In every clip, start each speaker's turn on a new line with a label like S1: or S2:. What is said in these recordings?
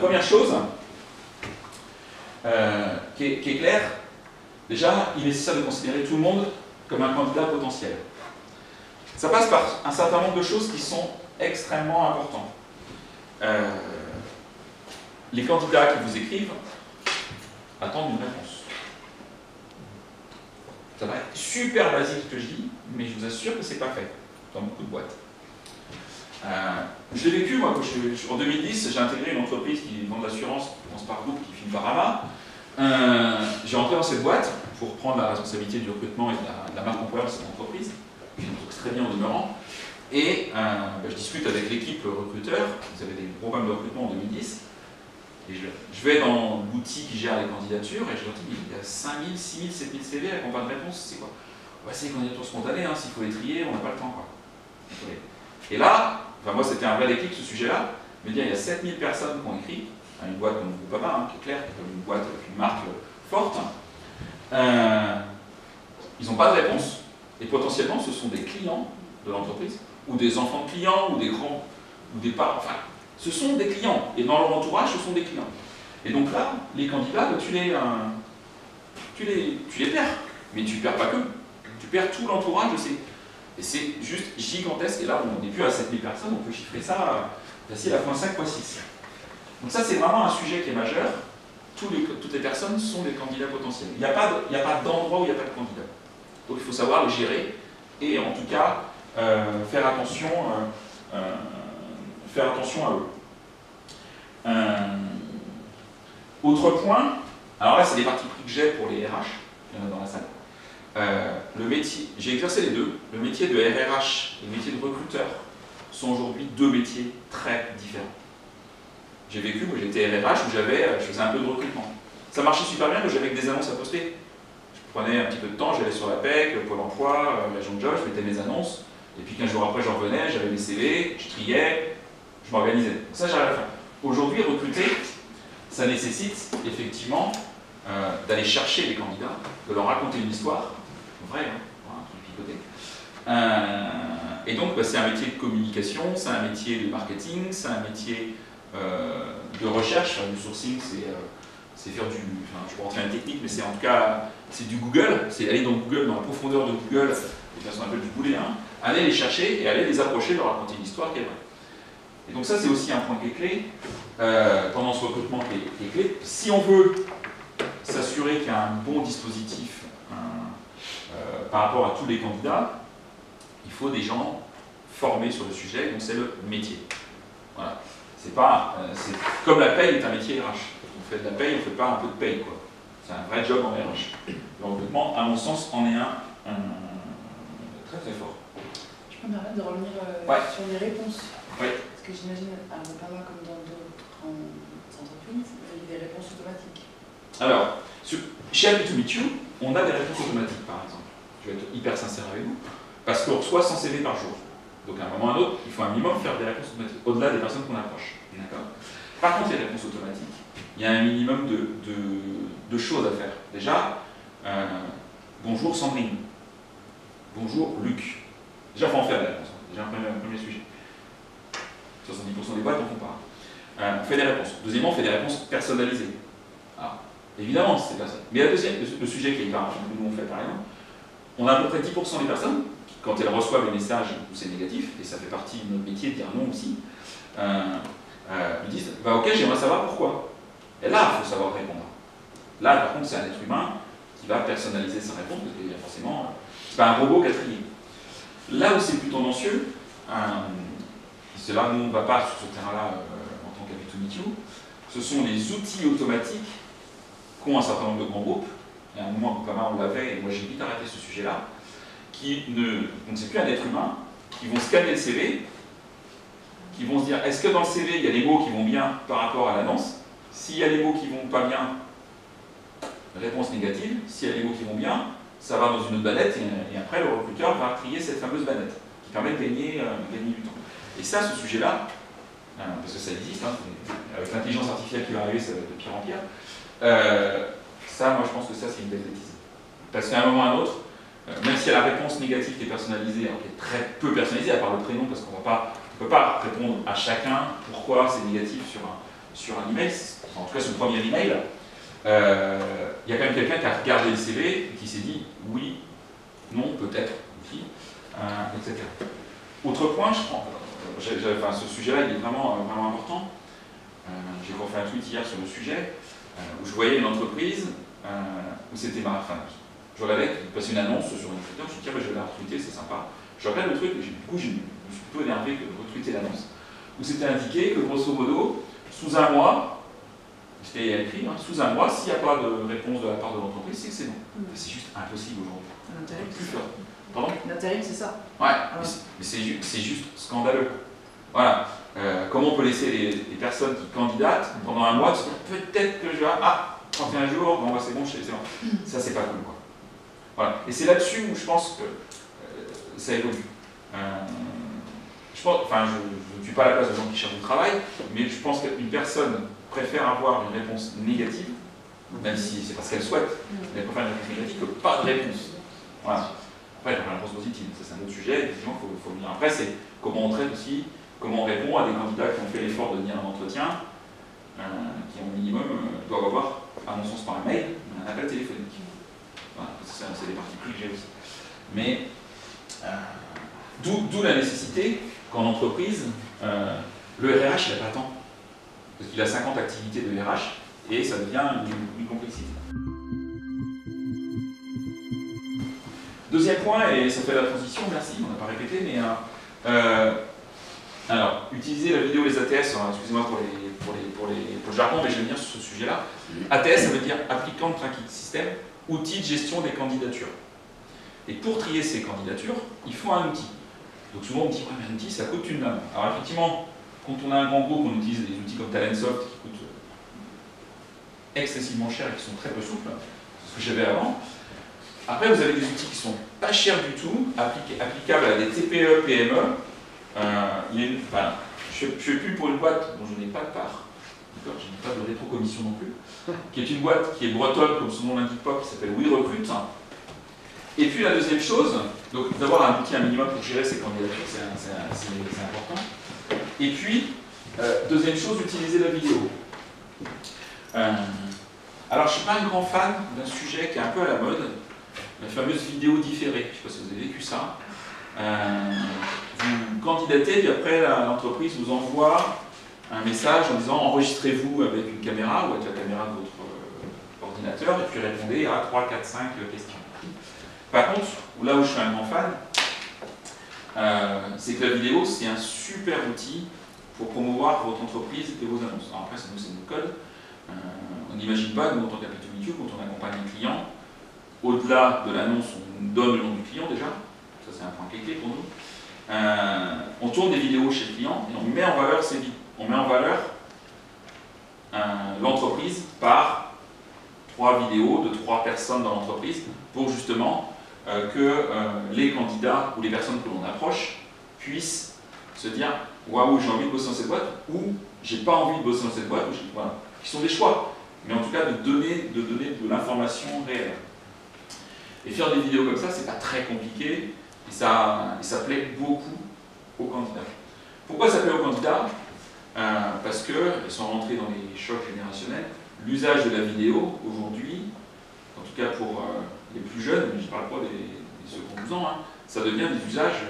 S1: première chose qui est claire, déjà, il est nécessaire de considérer tout le monde comme un candidat potentiel. Ça passe par un certain nombre de choses qui sont extrêmement importantes. Les candidats qui vous écrivent attendent une réponse. Ça va être super basique ce que je dis, mais je vous assure que c'est pas fait dans beaucoup de boîtes. Je l'ai vécu, moi, en 2010, j'ai intégré une entreprise qui vend de l'assurance, qui commence par groupe, qui finit par AMA. J'ai entré dans cette boîte pour prendre la responsabilité du recrutement et de la marque employeur de cette entreprise, qui me très bien en demeurant. Et je discute avec l'équipe recruteur, vous avez des programmes de recrutement en 2010, et je vais dans l'outil qui gère les candidatures, et je leur dis, il y a 5000, 6000, 7000 CV avec pas de réponse, c'est quoi? Ouais, c'est les candidatures spontanées, hein, s'il faut les trier, on n'a pas le temps, quoi. Et là, enfin, moi c'était un vrai déclic ce sujet-là, me dire il y a 7000 personnes qui ont écrit, une boîte comme Groupama, hein, qui est claire, qui est comme une boîte avec une marque forte, ils n'ont pas de réponse, et potentiellement ce sont des clients de l'entreprise, ou des enfants de clients, ou des grands, ou des parents, enfin, ce sont des clients, et dans leur entourage, ce sont des clients. Et donc là, les candidats, tu les perds, mais tu perds pas que, tu perds tout l'entourage de ces... Et c'est juste gigantesque, et là on n'est plus à 7000 personnes, on peut chiffrer ça facile à x5, x6. Donc ça c'est vraiment un sujet qui est majeur, toutes les personnes sont des candidats potentiels. Il n'y a pas d'endroit où il n'y a pas de candidat. Donc il faut savoir les gérer, et en tout cas faire attention à eux. Autre point, alors là c'est des parties pris que j'ai pour les RH, il y en a dans la salle. Le métier, j'ai exercé les deux, le métier de RRH et le métier de recruteur sont aujourd'hui deux métiers très différents. J'ai vécu, moi j'étais RRH où je faisais un peu de recrutement. Ça marchait super bien, mais j'avais que des annonces à poster. Je prenais un petit peu de temps, j'allais sur la PEC, Pôle emploi, l'agent de job, je mettais mes annonces, et puis 15 jours après j'en revenais, j'avais mes CV, je triais, je m'organisais. Ça j'arrivais à le faire. Aujourd'hui, recruter, ça nécessite effectivement d'aller chercher les candidats, de leur raconter une histoire, vrai, hein, un truc picoté. Et donc, c'est un métier de communication, c'est un métier de marketing, c'est un métier de recherche. Du sourcing, c'est faire du... Enfin, je ne vais pas rentrer dans la technique, mais c'est en tout cas, c'est du Google, c'est aller dans Google, dans la profondeur de Google, de façon un peu du boulet, hein, aller les chercher et aller les approcher, leur raconter une histoire qui est vraie. Et donc ça, c'est aussi un point qui est clé, pendant ce recrutement qui est clé. Si on veut s'assurer qu'il y a un bon dispositif par rapport à tous les candidats, il faut des gens formés sur le sujet, donc c'est le métier. Voilà. C'est comme la paye est un métier RH. On fait de la paye, on ne fait pas un peu de paye, quoi. C'est un vrai job en RH. Le recrutement, à mon sens, en est un très très fort.
S2: Je peux me permettre de revenir sur les réponses.
S1: Oui.
S2: Parce que j'imagine, à Groupama comme dans d'autres entreprises, il y a des réponses automatiques.
S1: Alors, chez Happy to Meet You, on a des réponses automatiques, par exemple. Je vais être hyper sincère avec vous, parce qu'on reçoit 100 CV par jour. Donc à un moment ou à un autre, il faut un minimum faire des réponses automatiques, au-delà des personnes qu'on approche. Par contre, les réponses automatiques, il y a un minimum de choses à faire. Déjà, bonjour Sandrine. Bonjour Luc. Déjà, il faut en faire des réponses. Déjà, un premier sujet. 70% des boîtes n'en font pas. On fait des réponses. Deuxièmement, on fait des réponses personnalisées. Alors, évidemment, c'est pas ça. Mais le sujet qui est hyper important, que nous on fait par exemple, on a à peu près 10% des personnes, quand elles reçoivent les messages où c'est négatif, et ça fait partie de notre métier de dire non aussi, nous disent bah, ok, j'aimerais savoir pourquoi. Et là, il faut savoir répondre. Là, par contre, c'est un être humain qui va personnaliser sa réponse, parce qu'il y a forcément. C'est pas un robot qui a trié. Là où c'est plus tendancieux, c'est là où nous on ne va pas sur ce terrain-là en tant qu'Happy to Meet You, ce sont les outils automatiques qu'ont un certain nombre de grands groupes. Et à un moment, Groupama, on l'avait, et moi j'ai vite arrêté ce sujet-là, donc c'est plus un être humain, qui vont scanner le CV, qui vont se dire, est-ce que dans le CV, il y a des mots qui vont bien par rapport à l'annonce? S'il y a des mots qui vont pas bien, réponse négative. S'il y a des mots qui vont bien, ça va dans une autre bannette, et après le recruteur va trier cette fameuse bannette, qui permet de gagner du temps. Et ça, ce sujet-là, parce que ça existe, hein, avec l'intelligence artificielle qui va arriver, ça va être de pire en pire, ça, moi je pense que ça c'est une belle bêtise. Parce qu'à un moment ou à un autre, même si la réponse négative qui est personnalisée, alors qui est très peu personnalisée, à part le prénom, parce qu'on ne peut pas répondre à chacun pourquoi c'est négatif sur un email, en tout cas sur le premier email, il y a quand même quelqu'un qui a regardé le CV et qui s'est dit oui, non, peut-être, oui, etc. Autre point, ce sujet-là il est vraiment important. J'ai refait un tweet hier sur le sujet où je voyais une entreprise où c'était je regardais, il passait une annonce sur une Twitter, je me suis dit tiens, je vais la retweeter, c'est sympa. Je regarde le truc et du coup je me suis plutôt énervé que de retweeter l'annonce, où c'était indiqué que grosso modo, sous un mois, c'était écrit, sous un mois, s'il n'y a pas de réponse de la part de l'entreprise, c'est que c'est non. C'est juste impossible aujourd'hui.
S2: L'intérim, c'est ça.
S1: Pardon ?
S2: L'intérim, c'est ça.
S1: Ouais, mais c'est juste scandaleux. Voilà. Comment on peut laisser les personnes qui candidatent pendant un mois, peut-être que je vais... 31 jours, bon, c'est bon, c'est bon. Ça, c'est pas cool, quoi. Voilà. Et c'est là-dessus où je pense que ça évolue. Je ne suis pas à la place de gens qui cherchent du travail, mais je pense qu'une personne préfère avoir une réponse négative, même si c'est parce qu'elle souhaite, mais elle préfère une réponse négative que pas de réponse. Voilà. Après, il y a une réponse positive, ça c'est un autre sujet, effectivement, il faut venir. Après, c'est comment on traite aussi, comment on répond à des candidats qui ont fait l'effort de venir à un entretien, qui au minimum doivent avoir, à mon sens par un mail, un appel téléphonique. Voilà, c'est des parties pris que j'ai aussi. Mais d'où la nécessité qu'en entreprise, le RH il n'a pas le temps. Parce qu'il a 50 activités de RH et ça devient une complexité. Deuxième point, et ça fait la transition, merci, on n'a pas répété, mais alors, utiliser la vidéo, les ATS, excusez-moi pour le jargon, mais je vais venir sur ce sujet-là. ATS, ça veut dire Applicant Tracking System, outil de gestion des candidatures. Et pour trier ces candidatures, il faut un outil. Donc souvent on me dit, ouais, mais un outil, ça coûte une lame. Alors effectivement, quand on a un grand groupe, on utilise des outils comme Talentsoft qui coûtent excessivement cher et qui sont très peu souples, c'est ce que j'avais avant. Après, vous avez des outils qui sont pas chers du tout, applicables à des TPE, PME. Je ne suis plus pour une boîte dont je n'ai pas de part, je n'ai pas de rétrocommission non plus, qui est une boîte qui est bretonne, comme son nom l'indique pas, qui s'appelle WeRecruit. Et puis la deuxième chose, donc d'avoir un outil un minimum pour gérer ces candidatures, c'est important. Et puis, deuxième chose, utiliser la vidéo. Alors, je ne suis pas un grand fan d'un sujet qui est un peu à la mode, la fameuse vidéo différée. Je ne sais pas si vous avez vécu ça. Vous candidatez, puis après l'entreprise vous envoie un message en disant enregistrez-vous avec une caméra ou avec la caméra de votre ordinateur et puis répondez à 3, 4, 5 questions. Par contre, là où je suis un grand fan, c'est que la vidéo c'est un super outil pour promouvoir votre entreprise et vos annonces. Alors après, c'est notre code. On n'imagine pas, nous en tant qu'Appli2Meet, quand on accompagne un client, au-delà de l'annonce, on donne le nom du client déjà. Ça, c'est un point clé pour nous. On tourne des vidéos chez le client et on met en valeur ces vidéos. On met en valeur l'entreprise par 3 vidéos de 3 personnes dans l'entreprise pour justement que les candidats ou les personnes que l'on approche puissent se dire waouh, j'ai envie de bosser dans cette boîte ou j'ai pas envie de bosser dans cette boîte, voilà. Qui sont des choix, mais en tout cas de donner de l'information réelle. Et faire des vidéos comme ça, c'est pas très compliqué et ça plaît beaucoup aux candidats. Pourquoi ça plaît aux candidats? Parce qu'ils sont rentrés dans les chocs générationnels. L'usage de la vidéo aujourd'hui, en tout cas pour les plus jeunes, je ne parle pas des ceux qui ont 12 ans, ça devient des usages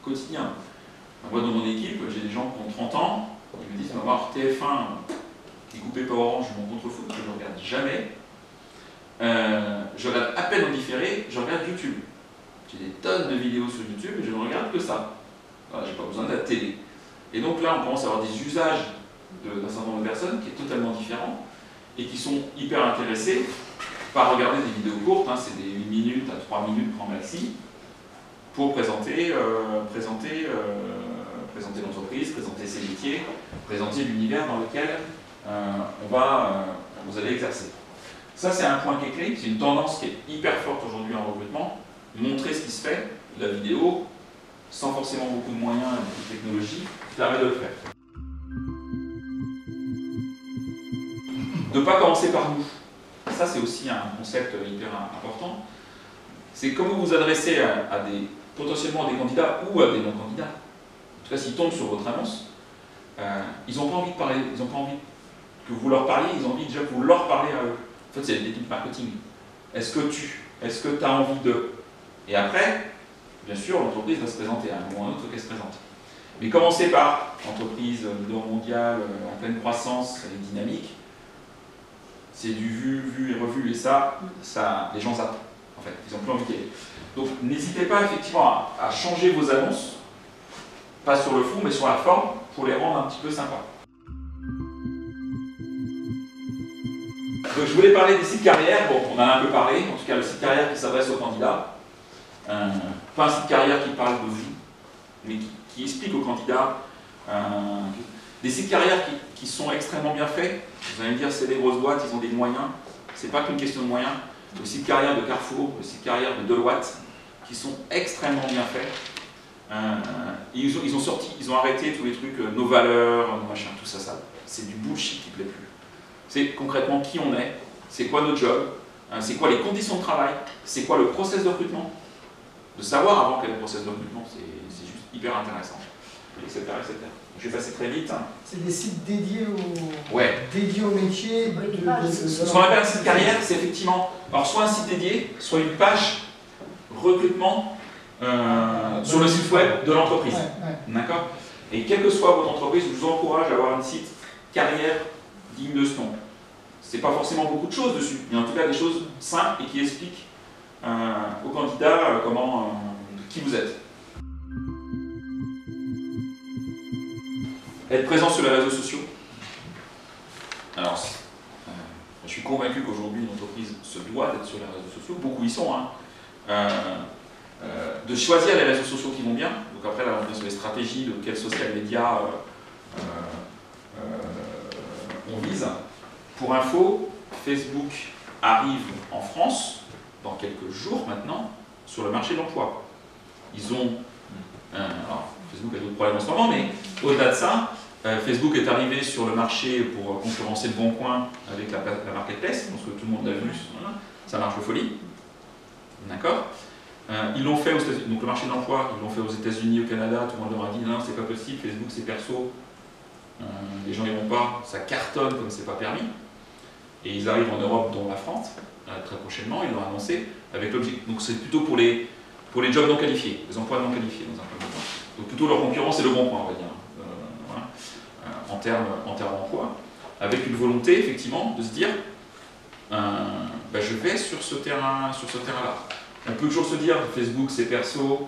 S1: quotidiens. Moi, dans mon équipe, j'ai des gens qui ont 30 ans, ils me disent on va voir TF1 qui est coupé par Orange, mon contre-foot, que je ne regarde jamais. Je regarde à peine en différé, je regarde YouTube. J'ai des tonnes de vidéos sur YouTube et je ne regarde que ça. Voilà, je n'ai pas besoin de la télé. Et donc là, on commence à avoir des usages d'un certain nombre de personnes qui est totalement différent et qui sont hyper intéressés par regarder des vidéos courtes, c'est des 1 minute à 3 minutes grand maxi, pour présenter l'entreprise, présenter ses métiers, présenter l'univers dans lequel vous allez exercer. Ça, c'est un point qui est clé, c'est une tendance qui est hyper forte aujourd'hui en recrutement, montrer ce qui se fait, la vidéo, sans forcément beaucoup de moyens et beaucoup de technologie, permet de le faire. De ne pas commencer par nous. Ça, c'est aussi un concept hyper important. C'est comment vous vous adressez potentiellement à des candidats ou à des non-candidats. En tout cas, s'ils tombent sur votre annonce, ils n'ont pas envie de parler, ils n'ont pas envie que vous leur parliez, ils ont envie déjà que vous leur parlez à eux. En fait, c'est l'équipe marketing. Est-ce que tu as envie de... Et après, bien sûr, l'entreprise va se présenter à un moment ou à un autre qu'elle se présente. Mais commencez par entreprise leader mondial, en pleine croissance et dynamique. C'est du vu et revu, et ça les gens zappent. En fait, ils n'ont plus envie d'y aller. Donc, n'hésitez pas effectivement à changer vos annonces, pas sur le fond, mais sur la forme, pour les rendre un petit peu sympas. Donc, je voulais parler des sites carrières. Bon, on en a un peu parlé. En tout cas, le site carrière qui s'adresse aux candidats. Pas un site carrière qui parle de vous, mais qui explique aux candidats. Des sites carrières qui sont extrêmement bien faits. Vous allez me dire, c'est des grosses boîtes, ils ont des moyens. C'est pas qu'une question de moyens. Le site carrière de Carrefour, le site carrière de Deloitte, qui sont extrêmement bien faits. Ils ont arrêté tous les trucs, nos valeurs, nos machins, tout ça, c'est du bullshit qui ne plaît plus. C'est concrètement qui on est, c'est quoi notre job, c'est quoi les conditions de travail, c'est quoi le process de recrutement. De savoir avant quel est le process de recrutement, c'est juste hyper intéressant, etc., etc. Je vais passer très vite.
S3: C'est des sites dédiés
S1: dédiés
S3: au métier.
S1: Ce qu'on appelle un site carrière, c'est effectivement alors soit un site dédié, soit une page recrutement sur le site web de l'entreprise. D'accord. Et quelle que soit votre entreprise, je vous encourage à avoir un site carrière digne de ce nom. C'est pas forcément beaucoup de choses dessus, mais en tout cas des choses simples et qui expliquent aux candidats qui vous êtes. Être présent sur les réseaux sociaux. Alors, je suis convaincu qu'aujourd'hui, une entreprise se doit d'être sur les réseaux sociaux. Beaucoup y sont. De choisir les réseaux sociaux qui vont bien. Donc après, là, on est sur les stratégies de quels social médias on vise. Pour info, Facebook arrive en France, dans quelques jours maintenant, sur le marché de l'emploi. Ils ont... alors, Facebook a d'autres problèmes en ce moment, mais au-delà de ça, Facebook est arrivé sur le marché pour concurrencer le Bon Coin avec la marketplace, parce que tout le monde l'a vu, ça marche de folie. D'accord. Ils l'ont fait aux États-Unis, donc le marché de l'emploi, ils l'ont fait aux États-Unis, au Canada, tout le monde leur a dit non, c'est pas possible, Facebook c'est perso, les gens n'y vont pas, ça cartonne comme c'est pas permis. Et ils arrivent en Europe, dont la France, très prochainement, ils l'ont annoncé, avec l'objectif. Donc c'est plutôt pour les jobs non qualifiés, les emplois non qualifiés dans un premier temps. Donc plutôt leur concurrence, c'est le Bon Coin, on va dire, en termes d'emploi, avec une volonté effectivement de se dire, je vais sur ce terrain-là. On peut toujours se dire Facebook c'est perso,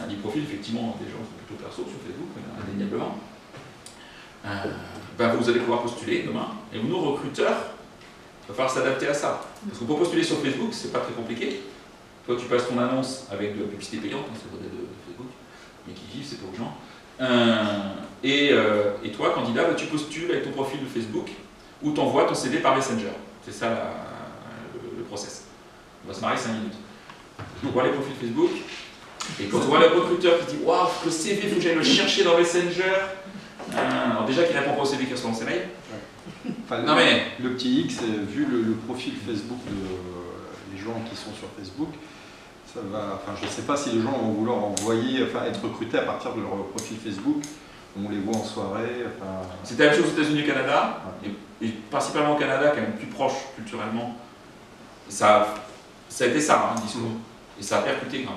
S1: les profils effectivement des gens sont plutôt perso sur Facebook, indéniablement. Vous allez pouvoir postuler demain, et nos recruteurs, il va falloir s'adapter à ça. Parce qu'on peut postuler sur Facebook, c'est pas très compliqué. Toi tu passes ton annonce avec de la publicité payante, c'est le modèle de Facebook, mais qui vivent, c'est pour les gens. Et toi, candidat, tu postules avec ton profil de Facebook, ou tu envoies ton CV par Messenger. C'est ça le process. On va se marrer 5 minutes. On voit les profils Facebook, et quand on voit le recruteur qui dit waouh, le CV, il faut que j'aille le chercher dans Messenger. Alors déjà qu'il répond pas au CV qui reçoit dans ses mails.
S4: Enfin,
S1: non mais
S4: le petit X, vu le profil Facebook des gens qui sont sur Facebook, ça va. Enfin, je ne sais pas si les gens vont vouloir envoyer, être recrutés à partir de leur profil Facebook. On les voit en soirée.
S1: C'est la même chose aux États-Unis et au Canada, et principalement au Canada, quand même plus proche culturellement. Et ça a été ça, le discours. Et ça a percuté.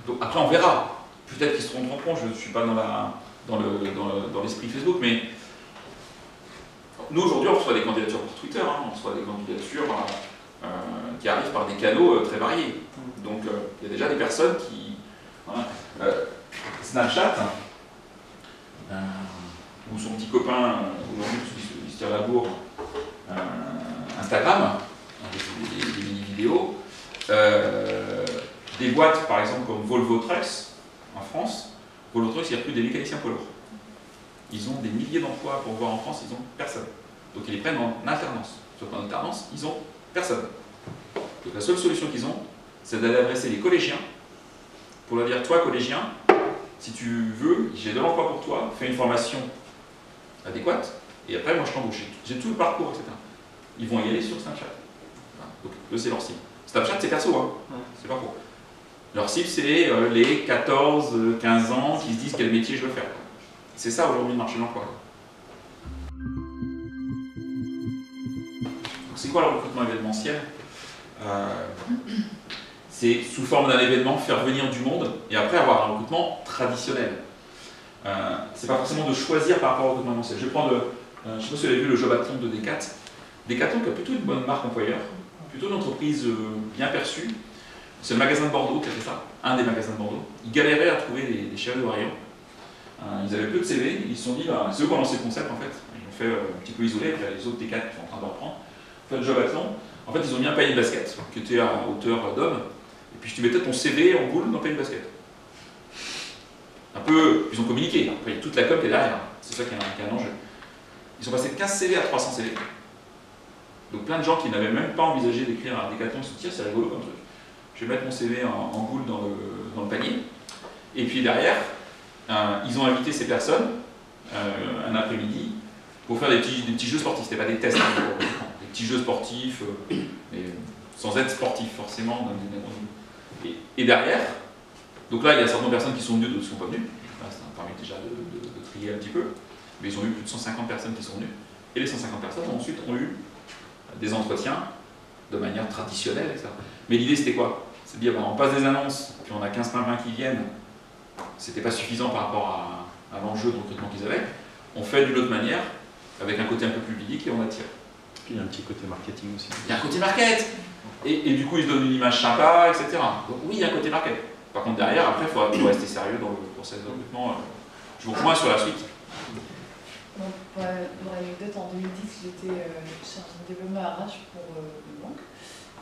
S1: Donc après, on verra. Peut-être qu'ils se tromperont. Je ne suis pas dans l'esprit Facebook, mais nous aujourd'hui, on reçoit des candidatures pour Twitter, on reçoit des candidatures qui arrivent par des canaux très variés. Donc il y a déjà des personnes qui... Snapchat, ou son petit copain, aujourd'hui, il se tire la bourre, Instagram, avec des mini-vidéos, des boîtes, par exemple, comme Volvo Trucks, en France. Volvo Trucks, il recrute des mécaniciens poids lourds. Ils ont des milliers d'emplois pour voir en France, ils n'ont personne. Donc ils les prennent en alternance. Sauf qu'en alternance, ils n'ont personne. Donc la seule solution qu'ils ont, c'est d'aller adresser les collégiens pour leur dire, toi collégien, si tu veux, j'ai de l'emploi pour toi, fais une formation adéquate, et après moi je t'embauche. J'ai tout le parcours, etc. Ils vont y aller sur Snapchat. Donc eux c'est leur cible. Snapchat c'est perso, c'est pas faux. Leur cible c'est les 14-15 ans qui se disent quel métier je veux faire. C'est ça aujourd'hui le marché de l'emploi. C'est quoi le recrutement événementiel? C'est sous forme d'un événement faire venir du monde et après avoir un recrutement traditionnel. C'est pas forcément de choisir par rapport au recrutement événementiel. Je vais prendre, je sais pas si vous avez vu le Jobathlon de Decathlon. Decathlon qui a plutôt une bonne marque employeur, plutôt une entreprise bien perçue. C'est le magasin de Bordeaux qui a fait ça, un des magasins de Bordeaux. Ils galéraient à trouver des chefs de rayon. Ils avaient peu de CV, ils se sont dit, c'est eux qui ont lancé le concept en fait. Ils l'ont fait un petit peu isolé, puis les autres Decathlon qui sont en train de le reprendre. En fait, le Jobathlon, en fait, ils ont mis un panier de basket qui était à hauteur d'homme, et puis tu mettais ton CV en boule dans le panier de basket. Un peu, ils ont communiqué, après il y a toute la com qui est derrière, c'est ça qui est un enjeu. Ils sont passés de 15 CV à 300 CV. Donc plein de gens qui n'avaient même pas envisagé d'écrire un Decathlon soutien, c'est rigolo comme truc. Je vais mettre mon CV en boule dans le panier, et puis derrière, ils ont invité ces personnes un après-midi pour faire des petits jeux sportifs, c'était pas des tests, des petits jeux sportifs, mais sans être sportifs forcément. Et derrière, donc là il y a certaines personnes qui sont venues, d'autres qui ne sont pas venues, ça permet déjà de trier un petit peu, mais ils ont eu plus de 150 personnes qui sont venues, et les 150 personnes ensuite ont eu des entretiens de manière traditionnelle, etc. Mais l'idée c'était quoi? C'est de dire, on passe des annonces, puis on a 15 pimpins qui viennent, c'était pas suffisant par rapport à l'enjeu de recrutement qu'ils avaient, on fait d'une autre manière, avec un côté un peu plus ludique et on attire.
S4: Puis il y a un petit côté marketing aussi.
S1: Il y a un côté market, et du coup ils se donnent une image sympa, etc. Donc oui, il y a un côté market. Par contre derrière, après, il faut rester sérieux dans le process de recrutement. Je vous rejoins sur la suite.
S2: Donc, pour l'anecdote, en 2010, j'étais chargée de développement RH pour une banque,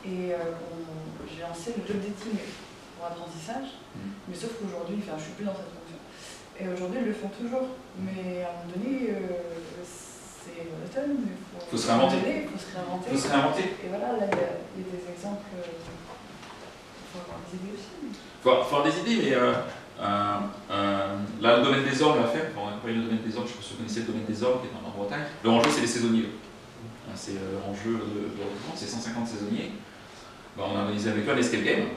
S2: et j'ai lancé le job dating pour apprentissage, mais sauf qu'aujourd'hui, je ne suis plus dans cette fonction. Et aujourd'hui, ils le font toujours, mais à un moment donné, c'est monotone, il faut
S1: se réinventer.
S2: Il faut se réinventer.
S1: Il faut se réinventer.
S2: Et voilà, là, il y a des exemples, il faut avoir des idées aussi.
S1: Il faut avoir des idées, mais là, le domaine des ormes l'a fait. On a pas eu le domaine des ormes, je pense que vous connaissez le domaine des ormes qui est en Bretagne. Le enjeu, c'est les saisonniers. C'est l'enjeu de recrutement, c'est 150 saisonniers. On a organisé avec eux un escape game.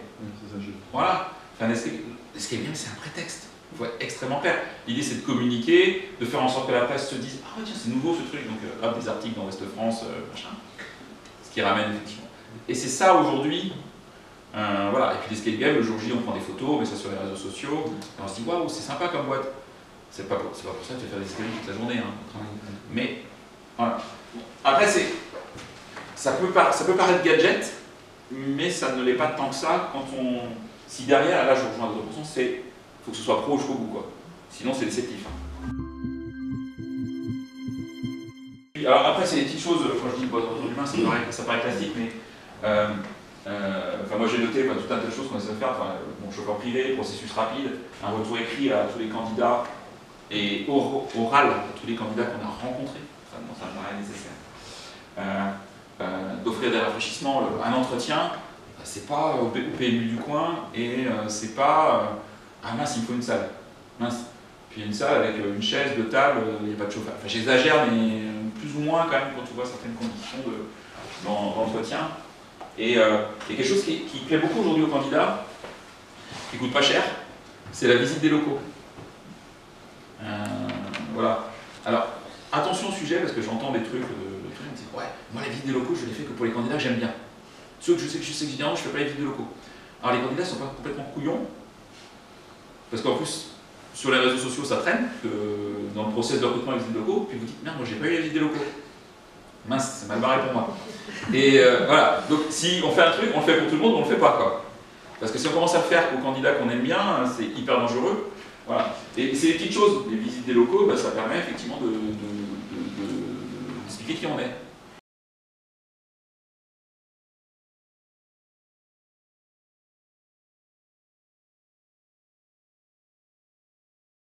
S1: Voilà. Enfin, l'escape game, c'est un prétexte. Il faut être extrêmement clair. L'idée, c'est de communiquer, de faire en sorte que la presse se dise « Ah, tiens, c'est nouveau ce truc », donc hop, des articles dans Ouest France, machin. Ce qui ramène effectivement. Et c'est ça aujourd'hui. Voilà. Et puis l'escape game, le jour J, on prend des photos, on met ça sur les réseaux sociaux, et on se dit « Waouh, c'est sympa comme boîte ». C'est pas pour ça que tu vas faire des escape games toute la journée. Hein. Mais, voilà. Après, ça peut paraître gadget, mais ça ne l'est pas tant que ça quand on. Si derrière, là je rejoins à 2%, c'est. Il faut que ce soit pro jusqu'au bout, quoi. Sinon, c'est déceptif. Alors, après, c'est des petites choses. Quand je dis retour d'humain, ça paraît classique, mais. Moi, j'ai noté tout un tas de choses qu'on essaie de faire. Mon chauffeur privé, processus rapide, un retour écrit à tous les candidats et oral à tous les candidats qu'on a rencontrés. Ça me paraît nécessaire. D'offrir des rafraîchissements, un entretien, c'est pas au PMU du coin et c'est pas ah mince, il me faut une salle. Mince. Puis une salle avec une chaise, deux tables, il n'y a pas de chauffeur. Enfin, j'exagère, mais plus ou moins quand même quand tu vois certaines conditions d'entretien. Et il y a quelque chose qui plaît beaucoup aujourd'hui aux candidats, qui coûte pas cher, c'est la visite des locaux. Voilà. Alors, attention au sujet, parce que j'entends des trucs, on me dit, ouais, moi la visite des locaux, je l'ai fait que pour les candidats que j'aime bien. Ceux que je sais que bien, je ne fais pas les visites de locaux. Alors les candidats ne sont pas complètement couillons, parce qu'en plus, sur les réseaux sociaux, ça traîne, que dans le process de recrutement des visites de locaux, puis vous dites, merde, moi j'ai pas eu la visite des locaux. Mince, c'est mal barré pour moi. Et voilà, donc si on fait un truc, on le fait pour tout le monde, on le fait pas, quoi. Parce que si on commence à le faire aux candidats qu'on aime bien, c'est hyper dangereux. Voilà. Et c'est des petites choses, les visites des locaux, ça permet effectivement d'expliquer qui on est.